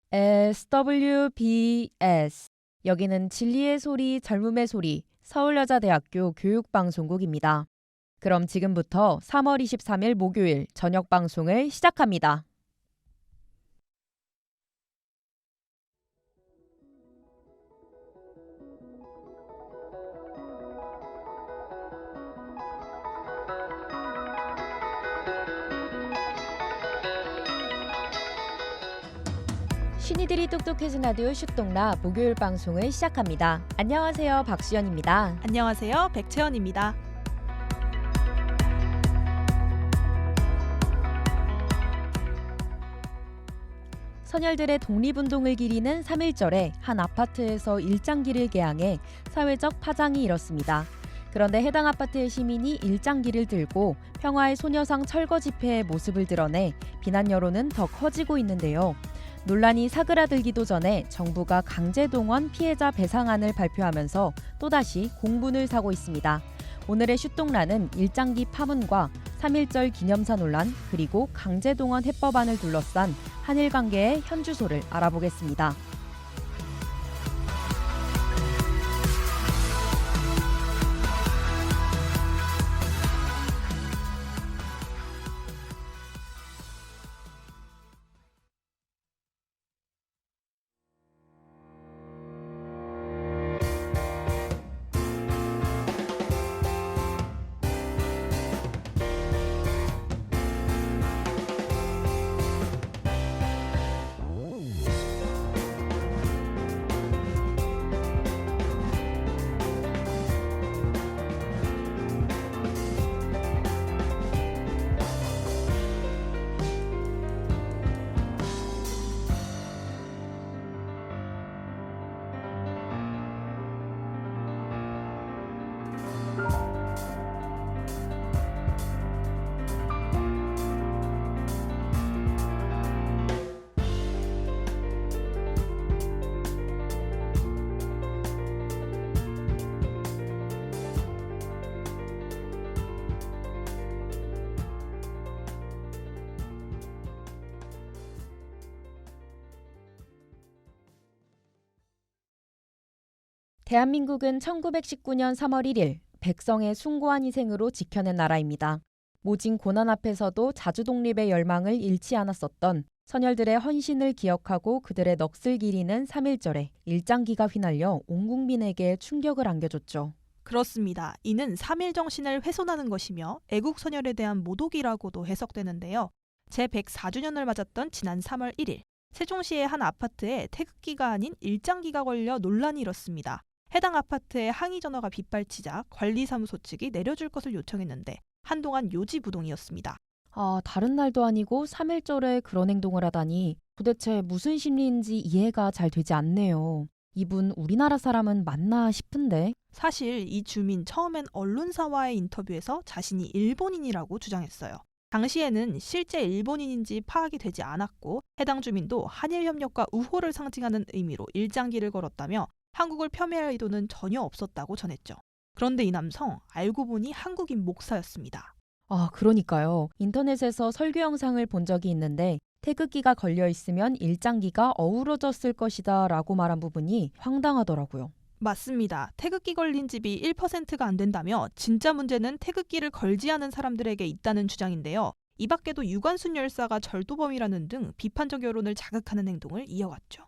SWBS. 여기는 진리의 소리, 젊음의 소리, 서울여자대학교 교육방송국입니다. 그럼 지금부터 3월 23일 목요일 저녁 방송을 시작합니다. 신이들이 똑똑해진 라디오 슛동라 목요일 방송을 시작합니다. 안녕하세요, 박수연입니다. 안녕하세요, 백채연입니다. 선열들의 독립운동을 기리는 3.1절에 한 아파트에서 일장기를 개항해 사회적 파장이 일었습니다. 그런데 해당 아파트의 시민이 일장기를 들고 평화의 소녀상 철거 집회의 모습을 드러내 비난 여론은 더 커지고 있는데요. 논란이 사그라들기도 전에 정부가 강제동원 피해자 배상안을 발표하면서 또다시 공분을 사고 있습니다. 오늘의 슛동라는 일장기 파문과 3.1절 기념사 논란 그리고 강제동원 해법안을 둘러싼 한일 관계의 현주소를 알아보겠습니다. 대한민국은 1919년 3월 1일 백성의 숭고한 희생으로 지켜낸 나라입니다. 모진 고난 앞에서도 자주독립의 열망을 잃지 않았었던 선열들의 헌신을 기억하고 그들의 넋을 기리는 3.1절에 일장기가 휘날려 온 국민에게 충격을 안겨줬죠. 그렇습니다. 이는 3.1 정신을 훼손하는 것이며 애국 선열에 대한 모독이라고도 해석되는데요. 제104주년을 맞았던 지난 3월 1일 세종시의 한 아파트에 태극기가 아닌 일장기가 걸려 논란이 일었습니다. 해당 아파트에 항의 전화가 빗발치자 관리사무소 측이 내려줄 것을 요청했는데 한동안 요지부동이었습니다. 다른 날도 아니고 3.1절에 그런 행동을 하다니 도대체 무슨 심리인지 이해가 잘 되지 않네요. 이분 우리나라 사람은 맞나 싶은데. 사실 이 주민 처음엔 언론사와의 인터뷰에서 자신이 일본인이라고 주장했어요. 당시에는 실제 일본인인지 파악이 되지 않았고 해당 주민도 한일 협력과 우호를 상징하는 의미로 일장기를 걸었다며 한국을 폄훼할 의도는 전혀 없었다고 전했죠. 그런데 이 남성 알고 보니 한국인 목사였습니다. 그러니까요. 인터넷에서 설교 영상을 본 적이 있는데 태극기가 걸려 있으면 일장기가 어우러졌을 것이다 라고 말한 부분이 황당하더라고요. 맞습니다. 태극기 걸린 집이 1%가 안 된다며 진짜 문제는 태극기를 걸지 않은 사람들에게 있다는 주장인데요. 이 밖에도 유관순 열사가 절도범이라는 등 비판적 여론을 자극하는 행동을 이어갔죠.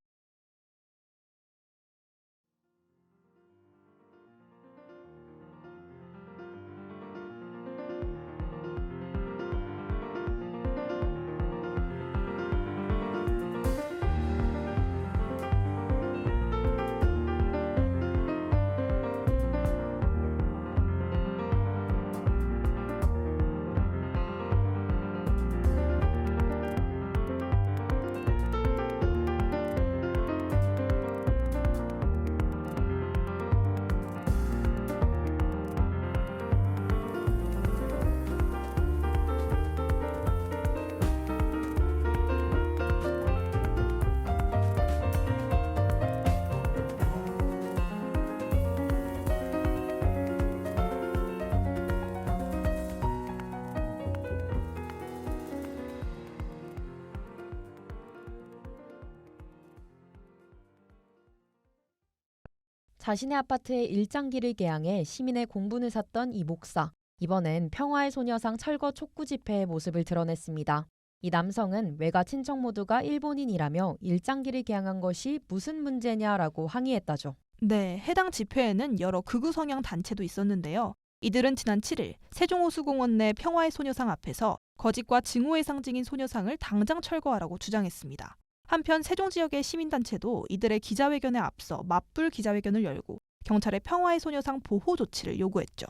자신의 아파트에 일장기를 개항해 시민의 공분을 샀던 이 목사. 이번엔 평화의 소녀상 철거 촉구 집회의 모습을 드러냈습니다. 이 남성은 외가 친척 모두가 일본인이라며 일장기를 개항한 것이 무슨 문제냐라고 항의했다죠. 네, 해당 집회에는 여러 극우 성향 단체도 있었는데요. 이들은 지난 7일 세종호수공원 내 평화의 소녀상 앞에서 거짓과 증오의 상징인 소녀상을 당장 철거하라고 주장했습니다. 한편 세종 지역의 시민단체도 이들의 기자회견에 앞서 맞불 기자회견을 열고 경찰에 평화의 소녀상 보호 조치를 요구했죠.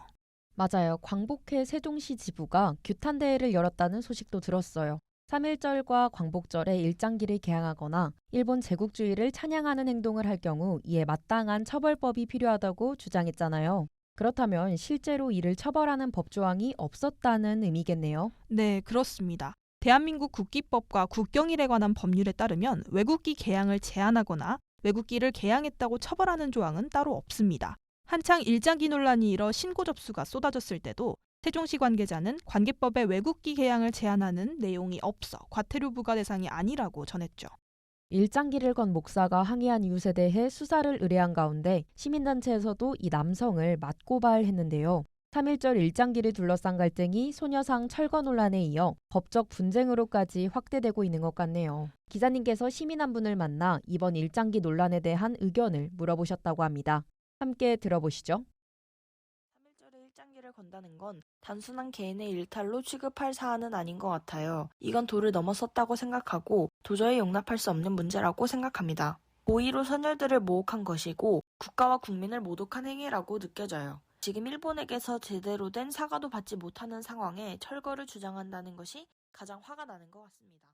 맞아요. 광복회 세종시 지부가 규탄 대회를 열었다는 소식도 들었어요. 3.1절과 광복절에 일장기를 개항하거나 일본 제국주의를 찬양하는 행동을 할 경우 이에 마땅한 처벌법이 필요하다고 주장했잖아요. 그렇다면 실제로 이를 처벌하는 법조항이 없었다는 의미겠네요. 네, 그렇습니다. 대한민국 국기법과 국경일에 관한 법률에 따르면 외국기 개항을 제한하거나 외국기를 개항했다고 처벌하는 조항은 따로 없습니다. 한창 일장기 논란이 일어 신고 접수가 쏟아졌을 때도 세종시 관계자는 관계법에 외국기 개항을 제한하는 내용이 없어 과태료 부과 대상이 아니라고 전했죠. 일장기를 건 목사가 항의한 이웃에 대해 수사를 의뢰한 가운데 시민단체에서도 이 남성을 맞고발했는데요. 3.1절 일장기를 둘러싼 갈등이 소녀상 철거 논란에 이어 법적 분쟁으로까지 확대되고 있는 것 같네요. 기자님께서 시민 한 분을 만나 이번 일장기 논란에 대한 의견을 물어보셨다고 합니다. 함께 들어보시죠. 3.1절에 일장기를 건다는 건 단순한 개인의 일탈로 취급할 사안은 아닌 것 같아요. 이건 도를 넘어섰다고 생각하고 도저히 용납할 수 없는 문제라고 생각합니다. 고의로 선열들을 모욕한 것이고 국가와 국민을 모독한 행위라고 느껴져요. 지금 일본에게서 제대로 된 사과도 받지 못하는 상황에 철거를 주장한다는 것이 가장 화가 나는 것 같습니다.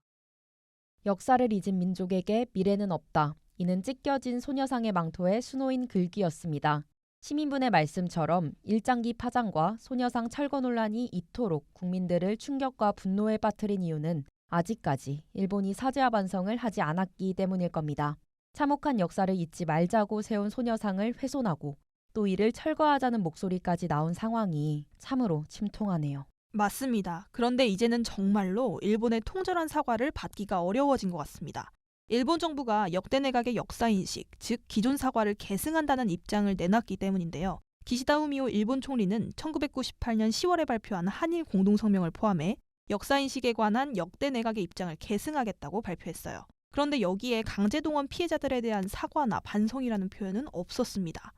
역사를 잊은 민족에게 미래는 없다. 이는 찢겨진 소녀상의 망토에 수놓인 글귀였습니다. 시민분의 말씀처럼 일장기 파장과 소녀상 철거 논란이 이토록 국민들을 충격과 분노에 빠뜨린 이유는 아직까지 일본이 사죄와 반성을 하지 않았기 때문일 겁니다. 참혹한 역사를 잊지 말자고 세운 소녀상을 훼손하고 또 이를 철거하자는 목소리까지 나온 상황이 참으로 침통하네요. 맞습니다. 그런데 이제는 정말로 일본의 통절한 사과를 받기가 어려워진 것 같습니다. 일본 정부가 역대 내각의 역사인식, 즉 기존 사과를 계승한다는 입장을 내놨기 때문인데요. 기시다 후미오 일본 총리는 1998년 10월에 발표한 한일 공동성명을 포함해 역사인식에 관한 역대 내각의 입장을 계승하겠다고 발표했어요. 그런데 여기에 강제동원 피해자들에 대한 사과나 반성이라는 표현은 없었습니다.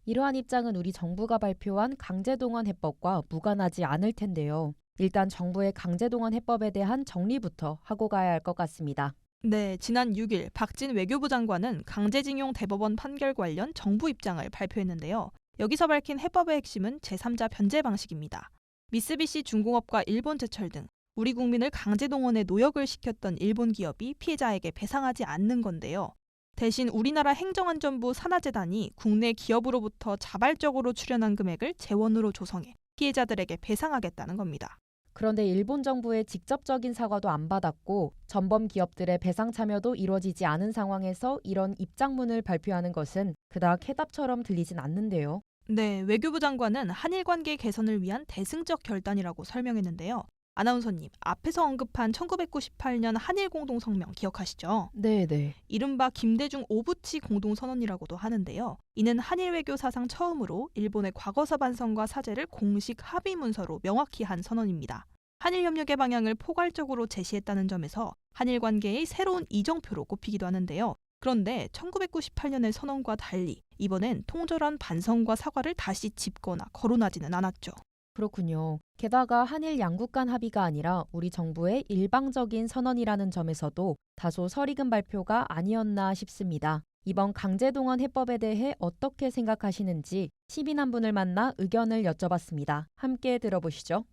이러한 입장은 우리 정부가 발표한 강제동원 해법과 무관하지 않을 텐데요. 일단 정부의 강제동원 해법에 대한 정리부터 하고 가야 할 것 같습니다. 네, 지난 6일 박진 외교부 장관은 강제징용 대법원 판결 관련 정부 입장을 발표했는데요. 여기서 밝힌 해법의 핵심은 제3자 변제 방식입니다. 미쓰비시 중공업과 일본제철 등 우리 국민을 강제동원에 노역을 시켰던 일본 기업이 피해자에게 배상하지 않는 건데요. 대신 우리나라 행정안전부 산하재단이 국내 기업으로부터 자발적으로 출연한 금액을 재원으로 조성해 피해자들에게 배상하겠다는 겁니다. 그런데 일본 정부의 직접적인 사과도 안 받았고 전범 기업들의 배상 참여도 이루어지지 않은 상황에서 이런 입장문을 발표하는 것은 그닥 해답처럼 들리진 않는데요. 네, 외교부 장관은 한일 관계 개선을 위한 대승적 결단이라고 설명했는데요. 아나운서님, 앞에서 언급한 1998년 한일 공동성명 기억하시죠? 네네. 이른바 김대중 오부치 공동선언이라고도 하는데요. 이는 한일 외교 사상 처음으로 일본의 과거사 반성과 사죄를 공식 합의 문서로 명확히 한 선언입니다. 한일 협력의 방향을 포괄적으로 제시했다는 점에서 한일 관계의 새로운 이정표로 꼽히기도 하는데요. 그런데 1998년의 선언과 달리 이번엔 통절한 반성과 사과를 다시 짚거나 거론하지는 않았죠. 그렇군요. 게다가 한일 양국 간 합의가 아니라 우리 정부의 일방적인 선언이라는 점에서도 다소 설익은 발표가 아니었나 싶습니다. 이번 강제동원 해법에 대해 어떻게 생각하시는지 시민 한 분을 만나 의견을 여쭤봤습니다. 함께 들어보시죠.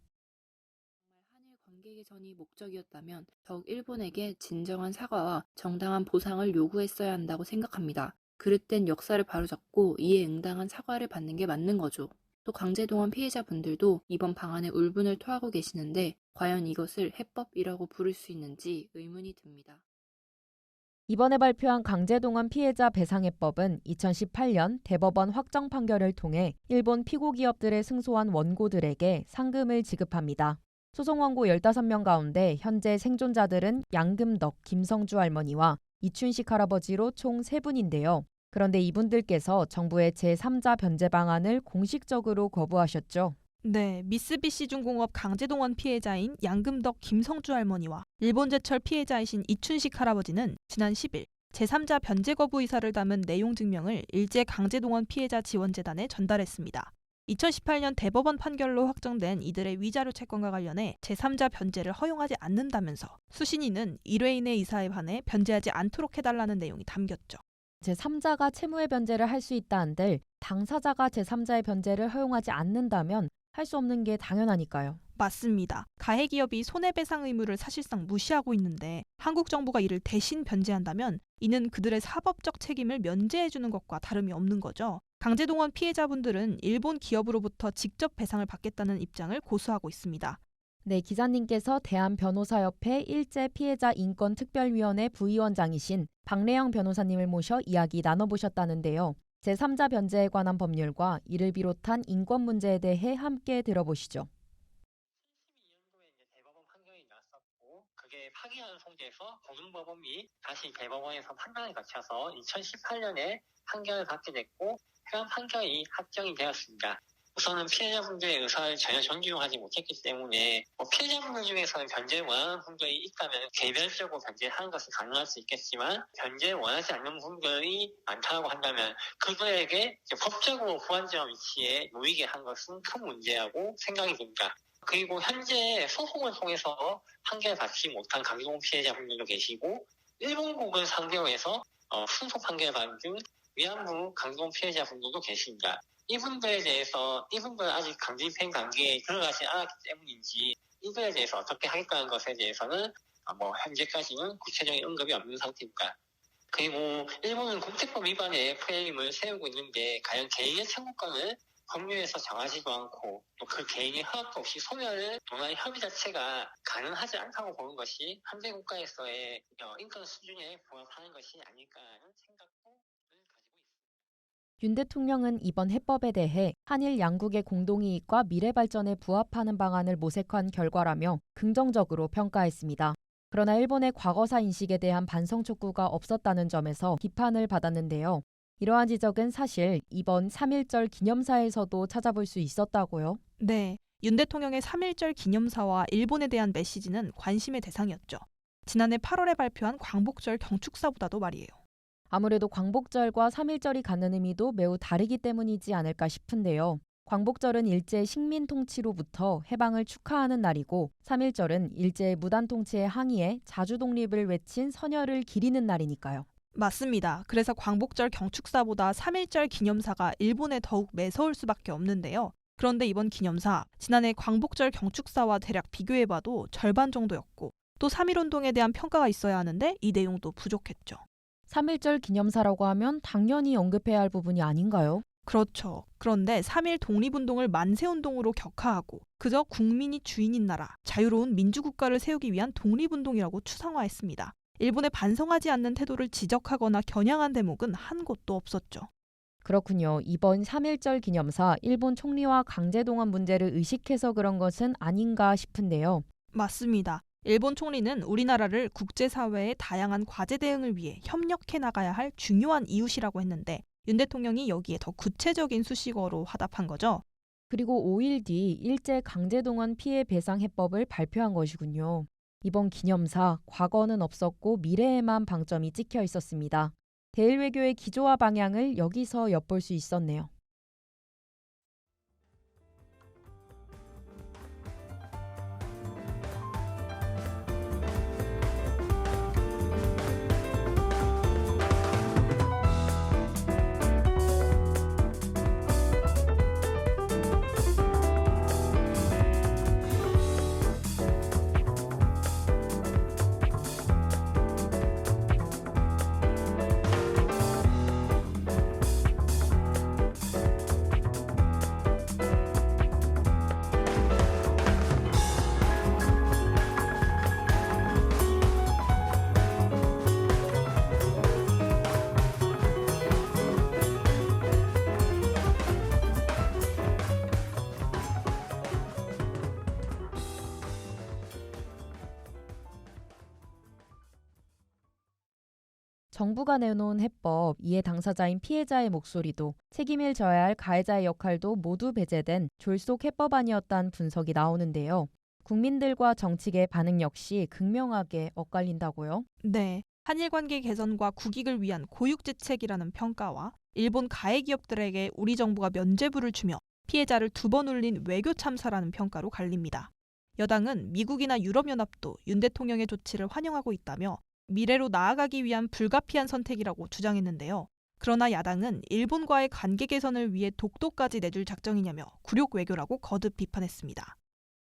한일 관계 개선이 목적이었다면 더욱 일본에게 진정한 사과와 정당한 보상을 요구했어야 한다고 생각합니다. 그릇된 역사를 바로잡고 이에 응당한 사과를 받는 게 맞는 거죠. 또 강제동원 피해자분들도 이번 방안에 울분을 토하고 계시는데 과연 이것을 해법이라고 부를 수 있는지 의문이 듭니다. 이번에 발표한 강제동원 피해자 배상해법은 2018년 대법원 확정 판결을 통해 일본 피고 기업들의 승소한 원고들에게 상금을 지급합니다. 소송 원고 15명 가운데 현재 생존자들은 양금덕 김성주 할머니와 이춘식 할아버지로 총 3분인데요. 그런데 이분들께서 정부의 제3자 변제 방안을 공식적으로 거부하셨죠. 네, 미쓰비시중공업 강제동원 피해자인 양금덕 김성주 할머니와 일본제철 피해자이신 이춘식 할아버지는 지난 10일 제3자 변제 거부 의사를 담은 내용 증명을 일제 강제동원 피해자 지원재단에 전달했습니다. 2018년 대법원 판결로 확정된 이들의 위자료 채권과 관련해 제3자 변제를 허용하지 않는다면서 수신인은 일회인의 의사에 반해 변제하지 않도록 해달라는 내용이 담겼죠. 제3자가 채무의 변제를 할 수 있다 한들 당사자가 제3자의 변제를 허용하지 않는다면 할 수 없는 게 당연하니까요. 맞습니다. 가해기업이 손해배상 의무를 사실상 무시하고 있는데 한국 정부가 이를 대신 변제한다면 이는 그들의 사법적 책임을 면제해주는 것과 다름이 없는 거죠. 강제동원 피해자분들은 일본 기업으로부터 직접 배상을 받겠다는 입장을 고수하고 있습니다. 네, 기자님께서 대한변호사협회 일제 피해자 인권특별위원회 부위원장이신 박래영 변호사님을 모셔 이야기 나눠보셨다는데요. 제3자 변제에 관한 법률과 이를 비롯한 인권 문제에 대해 함께 들어보시죠. 2012년도에 이제 대법원 판결이 났었고 그게 파기환 송지에서 고등법원이 다시 대법원에서 판단을 거쳐서 2018년에 판결을 받게 됐고 해당 판결이 확정이 되었습니다. 우선은 피해자분들의 의사를 전혀 존중하지 못했기 때문에 피해자분들 중에서는 변제를 원하는 분들이 있다면 개별적으로 변제하는 것이 가능할 수 있겠지만 변제를 원하지 않는 분들이 많다고 한다면 그들에게 법적으로 불안정한 위치에 놓이게 한 것은 큰 문제라고 생각이 듭니다. 그리고 현재 소송을 통해서 판결을 받지 못한 강제동원 피해자분들도 계시고 일본국을 상대로 해서 승소 판결을 받은 위안부 강제동원 피해자분들도 계십니다. 이분들에 대해서 이분들은 아직 강제집행 단계에 들어가지 않았기 때문인지 이들에 대해서 어떻게 하겠다는 것에 대해서는 현재까지는 구체적인 언급이 없는 상태입니다. 그리고 일본은 국제법 위반의 프레임을 세우고 있는데 과연 개인의 청구권을 법률에서 정하지도 않고 또 그 개인의 허락도 없이 소멸을 논하는 협의 자체가 가능하지 않다고 보는 것이 현대 국가에서의 인권 수준에 부합하는 것이 아닐까라는 생각도 가지고 있습니다. 윤 대통령은 이번 해법에 대해 한일 양국의 공동이익과 미래 발전에 부합하는 방안을 모색한 결과라며 긍정적으로 평가했습니다. 그러나 일본의 과거사 인식에 대한 반성 촉구가 없었다는 점에서 비판을 받았는데요. 이러한 지적은 사실 이번 3.1절 기념사에서도 찾아볼 수 있었다고요? 네, 윤 대통령의 3.1절 기념사와 일본에 대한 메시지는 관심의 대상이었죠. 지난해 8월에 발표한 광복절 경축사보다도 말이에요. 아무래도 광복절과 3.1절이 갖는 의미도 매우 다르기 때문이지 않을까 싶은데요. 광복절은 일제의 식민 통치로부터 해방을 축하하는 날이고 3.1절은 일제의 무단 통치에 항의해 자주 독립을 외친 선열을 기리는 날이니까요. 맞습니다. 그래서 광복절 경축사보다 3.1절 기념사가 일본에 더욱 매서울 수밖에 없는데요. 그런데 이번 기념사, 지난해 광복절 경축사와 대략 비교해봐도 절반 정도였고 또 3.1운동에 대한 평가가 있어야 하는데 이 내용도 부족했죠. 3.1절 기념사라고 하면 당연히 언급해야 할 부분이 아닌가요? 그렇죠. 그런데 3.1 독립운동을 만세운동으로 격하하고 그저 국민이 주인인 나라, 자유로운 민주국가를 세우기 위한 독립운동이라고 추상화했습니다. 일본에 반성하지 않는 태도를 지적하거나 겨냥한 대목은 한 곳도 없었죠. 그렇군요. 이번 3.1절 기념사 일본 총리와 강제동원 문제를 의식해서 그런 것은 아닌가 싶은데요. 맞습니다. 일본 총리는 우리나라를 국제사회의 다양한 과제 대응을 위해 협력해 나가야 할 중요한 이웃이라고 했는데 윤 대통령이 여기에 더 구체적인 수식어로 화답한 거죠. 그리고 5일 뒤 일제 강제동원 피해 배상 해법을 발표한 것이군요. 이번 기념사, 과거는 없었고 미래에만 방점이 찍혀 있었습니다. 대일 외교의 기조와 방향을 여기서 엿볼 수 있었네요. 정부가 내놓은 해법, 이해 당사자인 피해자의 목소리도 책임을 져야 할 가해자의 역할도 모두 배제된 졸속 해법안이었다는 분석이 나오는데요. 국민들과 정치계의 반응 역시 극명하게 엇갈린다고요? 네, 한일 관계 개선과 국익을 위한 고육지책이라는 평가와 일본 가해 기업들에게 우리 정부가 면죄부를 주며 피해자를 2번 울린 외교 참사라는 평가로 갈립니다. 여당은 미국이나 유럽연합도 윤 대통령의 조치를 환영하고 있다며 미래로 나아가기 위한 불가피한 선택이라고 주장했는데요. 그러나 야당은 일본과의 관계 개선을 위해 독도까지 내줄 작정이냐며 굴욕 외교라고 거듭 비판했습니다.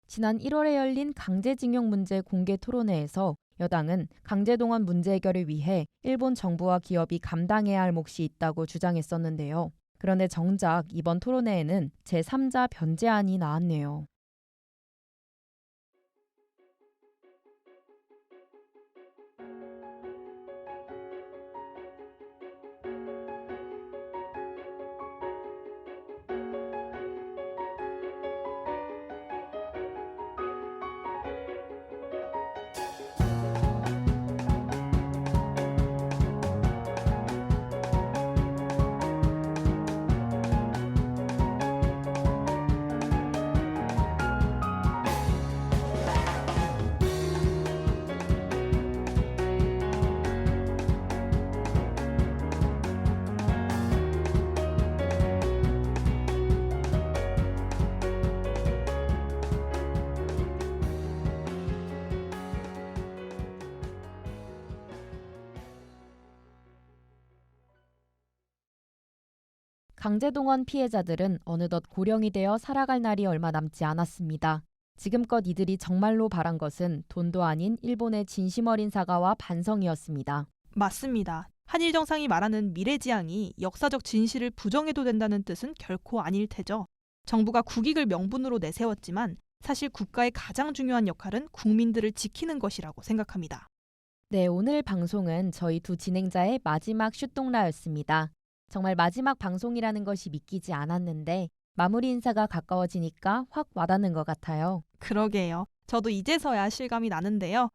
지난 1월에 열린 강제징용 문제 공개 토론회에서 여당은 강제동원 문제 해결을 위해 일본 정부와 기업이 감당해야 할 몫이 있다고 주장했었는데요. 그런데 정작 이번 토론회에는 제3자 변제안이 나왔네요. 강제동원 피해자들은 어느덧 고령이 되어 살아갈 날이 얼마 남지 않았습니다. 지금껏 이들이 정말로 바란 것은 돈도 아닌 일본의 진심 어린 사과와 반성이었습니다. 맞습니다. 한일 정상이 말하는 미래지향이 역사적 진실을 부정해도 된다는 뜻은 결코 아닐 테죠. 정부가 국익을 명분으로 내세웠지만 사실 국가의 가장 중요한 역할은 국민들을 지키는 것이라고 생각합니다. 네, 오늘 방송은 저희 두 진행자의 마지막 슈똥라였습니다. 정말 마지막 방송이라는 것이 믿기지 않았는데 마무리 인사가 가까워지니까 확 와닿는 것 같아요. 그러게요. 저도 이제서야 실감이 나는데요.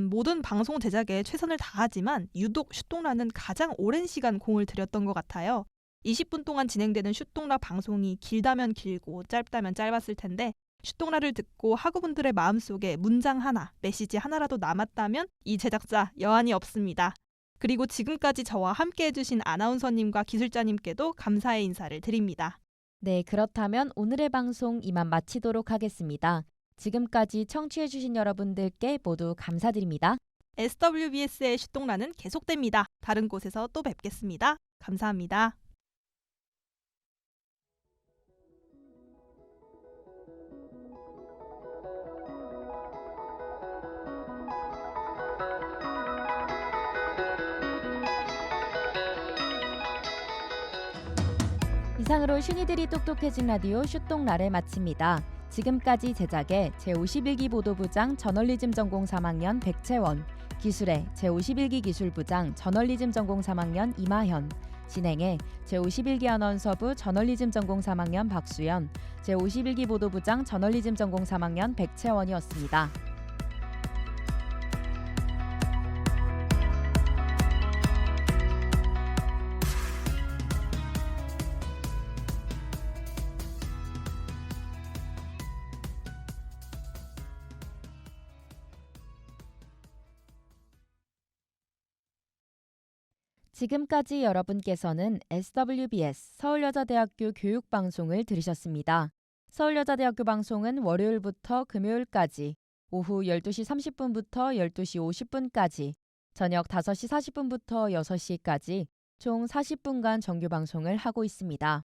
모든 방송 제작에 최선을 다하지만 유독 슈똥라는 가장 오랜 시간 공을 들였던 것 같아요. 20분 동안 진행되는 슈똥라 방송이 길다면 길고 짧다면 짧았을 텐데 슈똥라를 듣고 학우분들의 마음속에 문장 하나, 메시지 하나라도 남았다면 이 제작자 여한이 없습니다. 그리고 지금까지 저와 함께 해주신 아나운서님과 기술자님께도 감사의 인사를 드립니다. 네, 그렇다면 오늘의 방송 이만 마치도록 하겠습니다. 지금까지 청취해주신 여러분들께 모두 감사드립니다. SWBS의 슈똥라는 계속됩니다. 다른 곳에서 또 뵙겠습니다. 감사합니다. 이상으로 슈니들이 똑똑해진 라디오 슈똥라를 마칩니다. 지금까지 제작의 제51기 보도부장 저널리즘 전공 3학년 백채원, 기술의 제51기 기술부장 저널리즘 전공 3학년 이마현, 진행의 제51기 아나운서부 저널리즘 전공 3학년 박수연, 제51기 보도부장 저널리즘 전공 3학년 백채원이었습니다. 지금까지 여러분께서는 SWBS 서울여자대학교 교육방송을 들으셨습니다. 서울여자대학교 방송은 월요일부터 금요일까지 오후 12시 30분부터 12시 50분까지 저녁 5시 40분부터 6시까지 총 40분간 정규 방송을 하고 있습니다.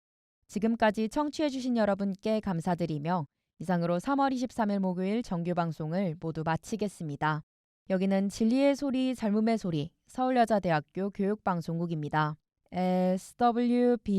지금까지 청취해주신 여러분께 감사드리며 이상으로 3월 23일 목요일 정규 방송을 모두 마치겠습니다. 여기는 진리의 소리, 젊음의 소리, 서울여자대학교 교육방송국입니다. SWBS